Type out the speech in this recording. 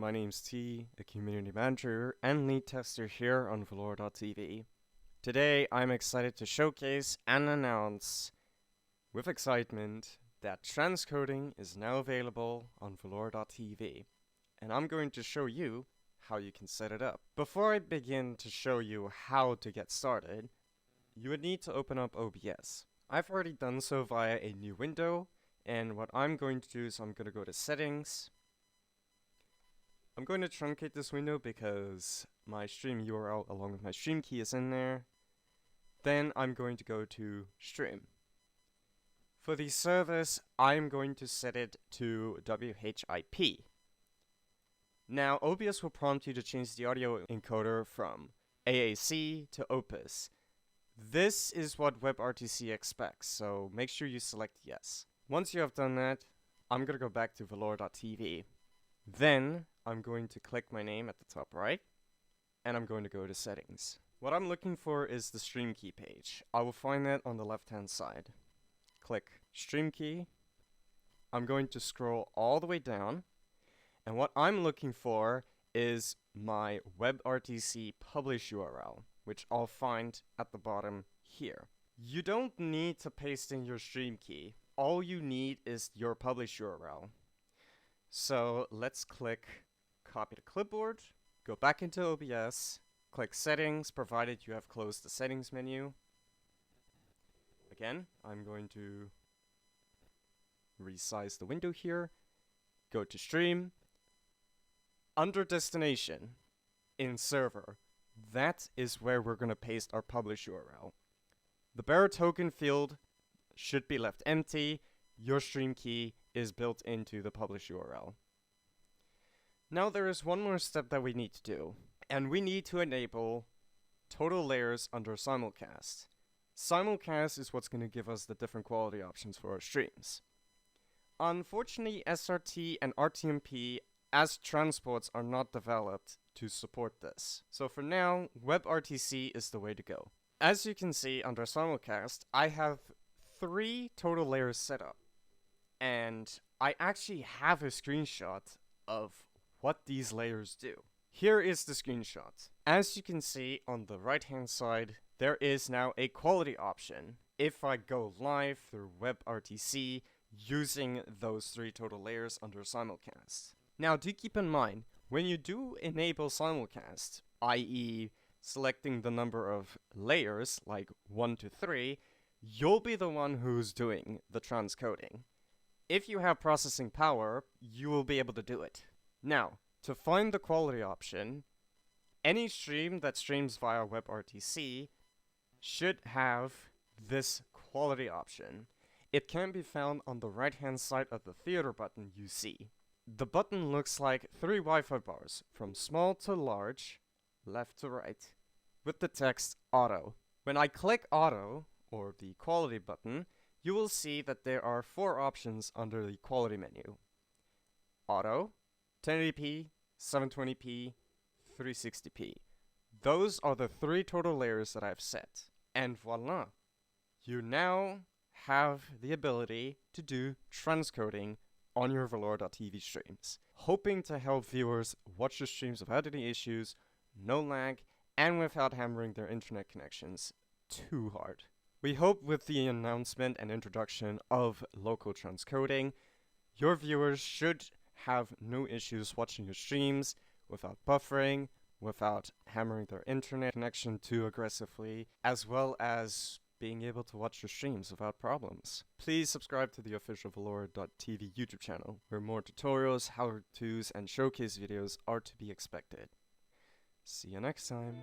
my name's T, a community manager and lead tester here on Velora.tv. Today I'm excited to showcase and announce with excitement that transcoding is now available on Velora.tv, and I'm going to show you how you can set it up. Before I begin to show you how to get started, you would need to open up OBS. I've already done so via a new window, and what I'm going to do is I'm going to go to Settings. I'm going to truncate this window because my stream URL along with my stream key is in there. Then I'm going to go to Stream. For the service, I'm going to set it to WHIP. Now, OBS will prompt you to change the audio encoder from AAC to Opus. This is what WebRTC expects, so make sure you select yes. Once you have done that, I'm going to go back to Velora.tv. Then, I'm going to click my name at the top right, and I'm going to go to Settings. What I'm looking for is the Stream Key page. I will find that on the left-hand side. Click Stream Key. I'm going to scroll all the way down, and what I'm looking for is my WebRTC publish URL, which I'll find at the bottom here. You don't need to paste in your stream key. All you need is your publish URL. So let's click Copy to Clipboard, go back into OBS, click Settings, provided you have closed the Settings menu. Again, I'm going to resize the window here, go to Stream, under Destination, in Server, that is where we're going to paste our publish URL. The bearer token field should be left empty. Your stream key is built into the publish URL. Now there is one more step that we need to do, and we need to enable total layers under simulcast. Simulcast is what's going to give us the different quality options for our streams. Unfortunately, SRT and RTMP as transports are not developed to support this. So for now, WebRTC is the way to go. As you can see under simulcast, I have 3 total layers set up. And I actually have a screenshot of what these layers do. Here is the screenshot. As you can see on the right hand side, there is now a quality option if I go live through WebRTC using those 3 total layers under simulcast. Now do keep in mind, when you do enable simulcast, i.e. selecting the number of layers, like 1 to 3, you'll be the one who's doing the transcoding. If you have processing power, you will be able to do it. Now, to find the quality option, any stream that streams via WebRTC should have this quality option. It can be found on the right-hand side of the theater button you see. The button looks like 3 Wi-Fi bars, from small to large, left to right, with the text Auto. When I click Auto, or the quality button, you will see that there are 4 options under the quality menu. Auto, 1080p, 720p, 360p. Those are the 3 total layers that I've set. And voila! You now have the ability to do transcoding on your Velora.tv streams. Hoping to help viewers watch your streams without any issues, no lag, and without hammering their internet connections too hard. We hope with the announcement and introduction of local transcoding, your viewers should have no issues watching your streams without buffering, without hammering their internet connection too aggressively, as well as being able to watch your streams without problems. Please subscribe to the official Velora.tv YouTube channel, where more tutorials, how-tos, and showcase videos are to be expected. See you next time.